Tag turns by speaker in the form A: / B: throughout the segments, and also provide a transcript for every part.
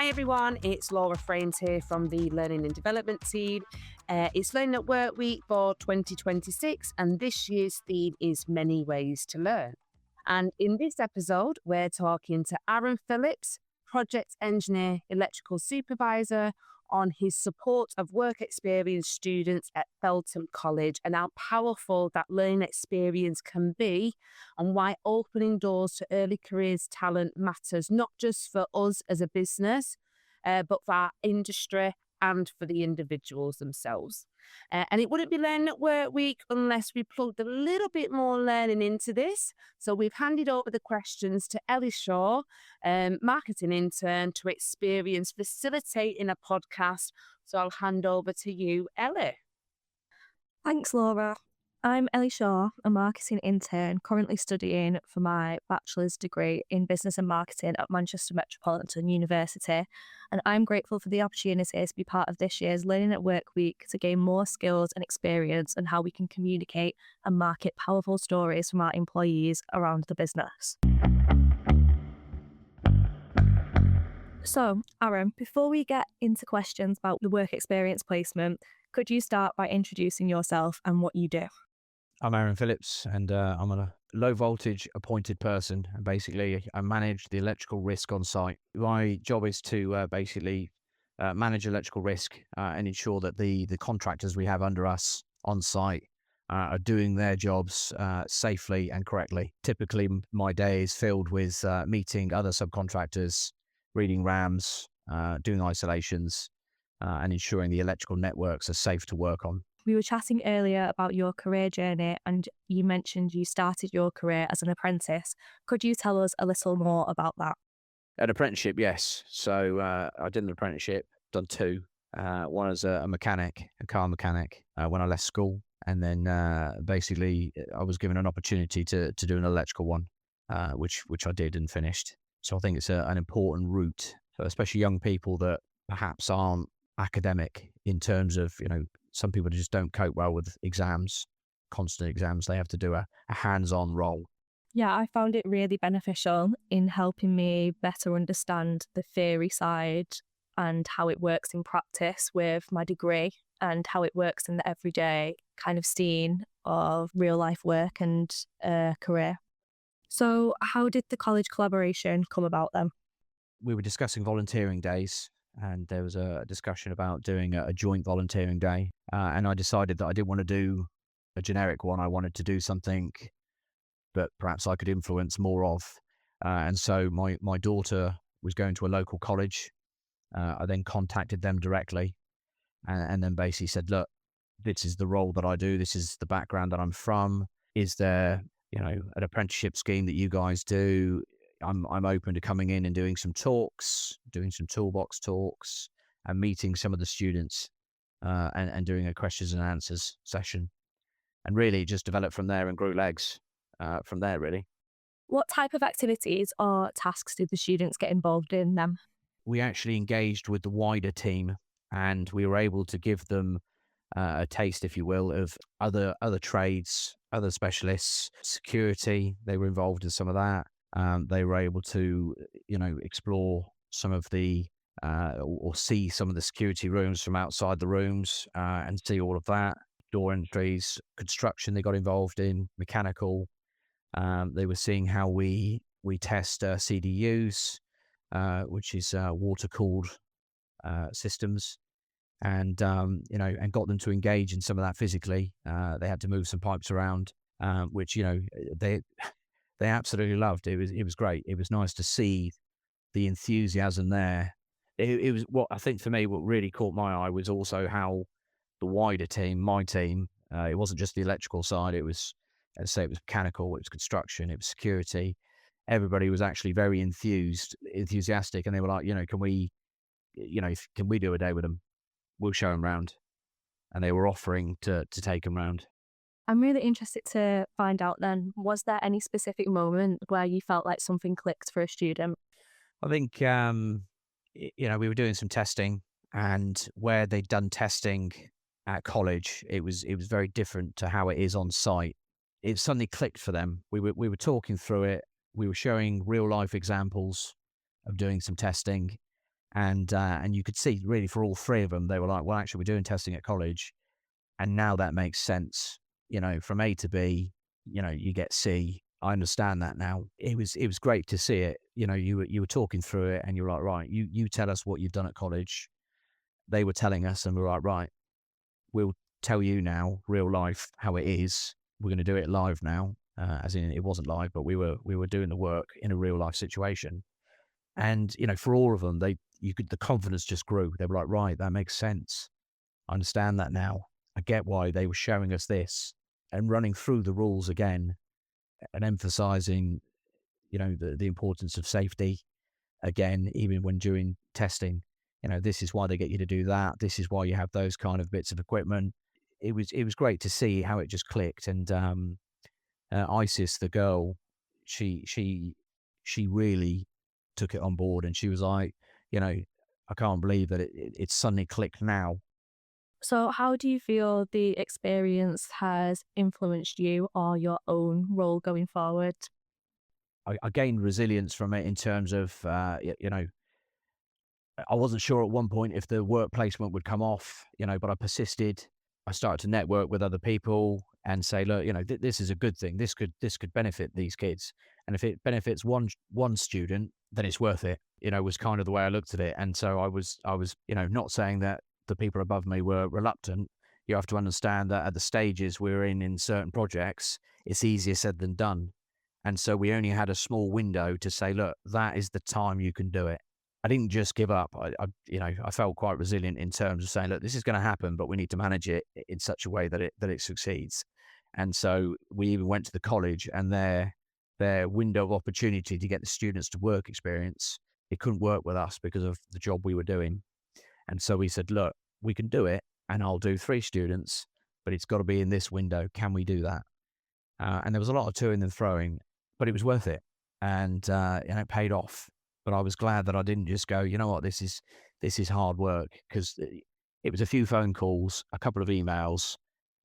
A: Hi everyone, it's Laura Frames here from the Learning and Development team. It's Learning at Work Week for 2026 and this year's theme is Many Ways to Learn. And in this episode, we're talking to Aaron Phillips, Project Engineer Electrical Supervisor, on his support of work experience students at Feltham College and how powerful that learning experience can be and why opening doors to early careers talent matters, not just for us as a business, but for our industry and for the individuals themselves. And it wouldn't be Learning at Work Week unless we plugged a little bit more learning into this. So we've handed over the questions to Ellie Shaw, marketing intern, to experience facilitating a podcast. So I'll hand over to you, Ellie.
B: Thanks, Laura. I'm Ellie Shaw, a marketing intern currently studying for my bachelor's degree in business and marketing at Manchester Metropolitan University, and I'm grateful for the opportunity to be part of this year's Learning at Work Week to gain more skills and experience on how we can communicate and market powerful stories from our employees around the business. So, Aaron, before we get into questions about the work experience placement, could you start by introducing yourself and what you do?
C: I'm Aaron Phillips, and I'm a low voltage appointed person. And basically, I manage the electrical risk on site. My job is to manage electrical risk and ensure that the contractors we have under us on site are doing their jobs safely and correctly. Typically, my day is filled with meeting other subcontractors, reading RAMs, doing isolations, and ensuring the electrical networks are safe to work on.
B: We were chatting earlier about your career journey and you mentioned you started your career as an apprentice. Could you tell us a little more about that?
C: An apprenticeship, yes. So I did an apprenticeship, done two. One as a mechanic, a car mechanic, when I left school. And then basically I was given an opportunity to do an electrical one, which I did and finished. So I think it's an important route, especially young people that perhaps aren't academic in terms of, some people just don't cope well with exams, constant exams. They have to do a hands-on role.
B: Yeah, I found it really beneficial in helping me better understand the theory side and how it works in practice with my degree and how it works in the everyday kind of scene of real life work and career. So how did the college collaboration come about then?
C: We were discussing volunteering days, and there was a discussion about doing a joint volunteering day. And I decided that I didn't want to do a generic one. I wanted to do something that perhaps I could influence more of. And so my daughter was going to a local college. I then contacted them directly and then basically said, look, this is the role that I do. This is the background that I'm from. Is there, an apprenticeship scheme that you guys do? I'm open to coming in and doing some talks, doing some toolbox talks and meeting some of the students and doing a questions and answers session. And really just developed from there and grew legs from there, really.
B: What type of activities or tasks did the students get involved in then?
C: We actually engaged with the wider team and we were able to give them a taste, if you will, of other trades, other specialists, security. They were involved in some of that. They were able to, explore some of the or see some of the security rooms from outside the rooms and see all of that. Door entries, construction they got involved in, mechanical. They were seeing how we test CDUs, which is water-cooled systems, and and got them to engage in some of that physically. They had to move some pipes around, which they absolutely loved. It was great. It was nice to see the enthusiasm there. It was what I think for me, what really caught my eye was also how the wider team, my team, it wasn't just the electrical side. It was, as I say, it was mechanical, it was construction, it was security. Everybody was actually very enthusiastic, and they were like, can we do a day with them? We'll show them around. And they were offering to take them around.
B: I'm really interested to find out then, was there any specific moment where you felt like something clicked for a student?
C: I think, we were doing some testing, and where they'd done testing at college, it was very different to how it is on site. It suddenly clicked for them. We were talking through it. We were showing real life examples of doing some testing, And you could see really for all three of them, they were like, well, actually, we're doing testing at college, and now that makes sense. From A to B, you get C. I understand that now. It was great to see it. You were talking through it, and you're like, right, you tell us what you've done at college. They were telling us, and we're like, right, we'll tell you now, real life, how it is. We're going to do it live now, as in it wasn't live, but we were doing the work in a real life situation. And for all of them, the confidence just grew. They were like, right, that makes sense. I understand that now. I get why they were showing us this, and running through the rules again, and emphasizing, the importance of safety again, even when doing testing. This is why they get you to do that. This is why you have those kind of bits of equipment. It was great to see how it just clicked. And Isis, the girl, she really took it on board, and she was like, I can't believe that it suddenly clicked now.
B: So, how do you feel the experience has influenced you or your own role going forward?
C: I gained resilience from it in terms of, I wasn't sure at one point if the work placement would come off, but I persisted. I started to network with other people and say, look, this is a good thing. This could benefit these kids, and if it benefits one student, then it's worth it. Was kind of the way I looked at it. And so I was, not saying that the people above me were reluctant. You have to understand that at the stages we're in certain projects, it's easier said than done. And so we only had a small window to say, look, that is the time you can do it. I didn't just give up. I felt quite resilient in terms of saying, look, this is going to happen, but we need to manage it in such a way that it succeeds. And so we even went to the college, and their window of opportunity to get the students to work experience, it couldn't work with us because of the job we were doing. And so we said, look, we can do it, and I'll do 3 students, but it's got to be in this window. Can we do that? And there was a lot of toing and throwing, but it was worth it, and it paid off. But I was glad that I didn't just go, you know what, this is hard work, because it was a few phone calls, a couple of emails,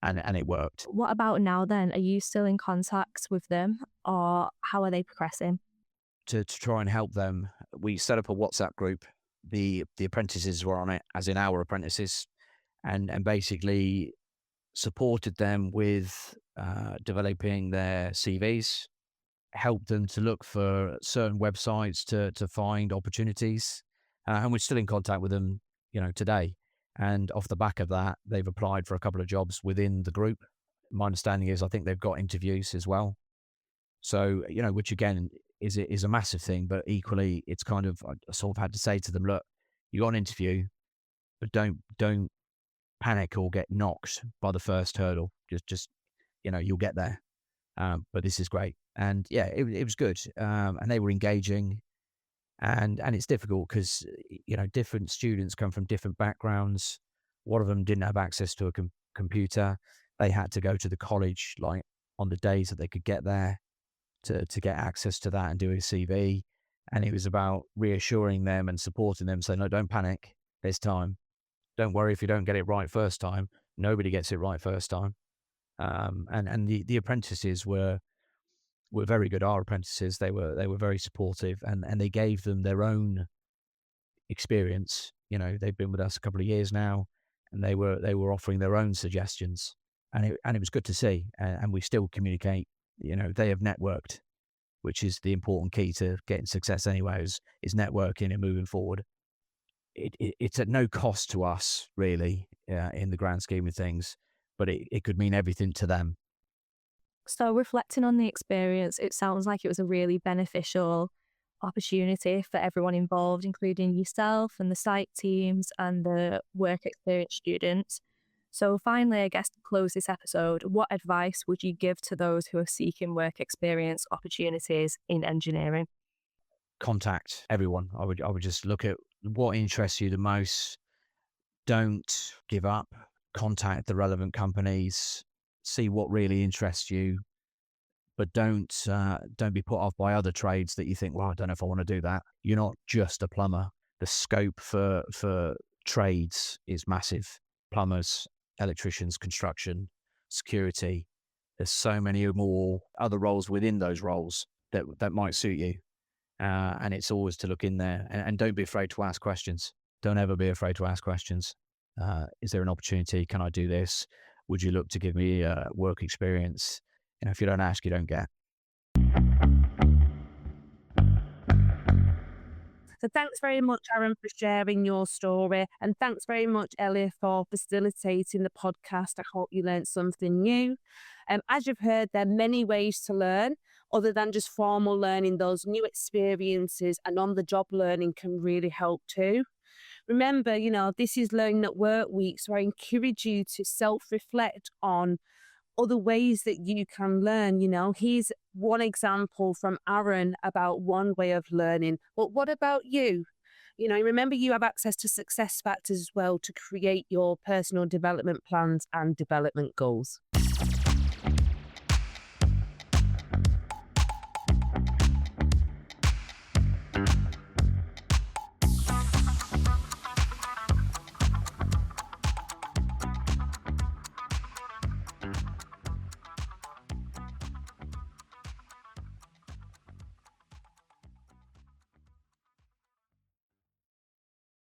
C: and it worked.
B: What about now then? Are you still in contact with them or how are they progressing?
C: To try and help them, we set up a WhatsApp group. The apprentices were on it, as in our apprentices, and basically supported them with developing their CVs, helped them to look for certain websites to find opportunities. And we're still in contact with them, today. And off the back of that, they've applied for a couple of jobs within the group. My understanding is, I think they've got interviews as well. So, which again is a massive thing, but equally it's kind of, I sort of had to say to them, look, you got an interview, but don't panic or get knocked by the first hurdle. Just you'll get there. But this is great. And yeah, it was good. And they were engaging, and it's difficult because, different students come from different backgrounds. One of them didn't have access to a computer. They had to go to the college, like, on the days that they could get there to get access to that and do a CV. And it was about reassuring them and supporting them, saying, no, don't panic. There's time. Don't worry if you don't get it right first time. Nobody gets it right first time. And the apprentices were very good. Our apprentices, they were very supportive, and they gave them their own experience. They've been with us a couple of years now, and they were offering their own suggestions, and it was good to see. And we still communicate. They have networked, which is the important key to getting success anyway, is networking and moving forward. It's at no cost to us, really, in the grand scheme of things, but it could mean everything to them.
B: So, reflecting on the experience, it sounds like it was a really beneficial opportunity for everyone involved, including yourself and the site teams and the work experience students. So, finally, I guess to close this episode, what advice would you give to those who are seeking work experience opportunities in engineering?
C: Contact everyone. I would just look at what interests you the most. Don't give up. Contact the relevant companies. See what really interests you, but don't be put off by other trades that you think, well, I don't know if I want to do that. You're not just a plumber. The scope for trades is massive. Plumbers, electricians, construction, security. There's so many more other roles within those roles that might suit you. And it's always to look in there and don't be afraid to ask questions. Don't ever be afraid to ask questions. Is there an opportunity? Can I do this? Would you look to give me work experience? If you don't ask, you don't get.
A: So thanks very much, Aaron, for sharing your story. And thanks very much, Ellie, for facilitating the podcast. I hope you learned something new. As you've heard, there are many ways to learn other than just formal learning. Those new experiences and on-the-job learning can really help too. Remember, this is Learning at Work Week, so I encourage you to self-reflect on other ways that you can learn. Here's one example from Aaron about one way of learning. But what about you? Remember, you have access to success factors as well to create your personal development plans and development goals.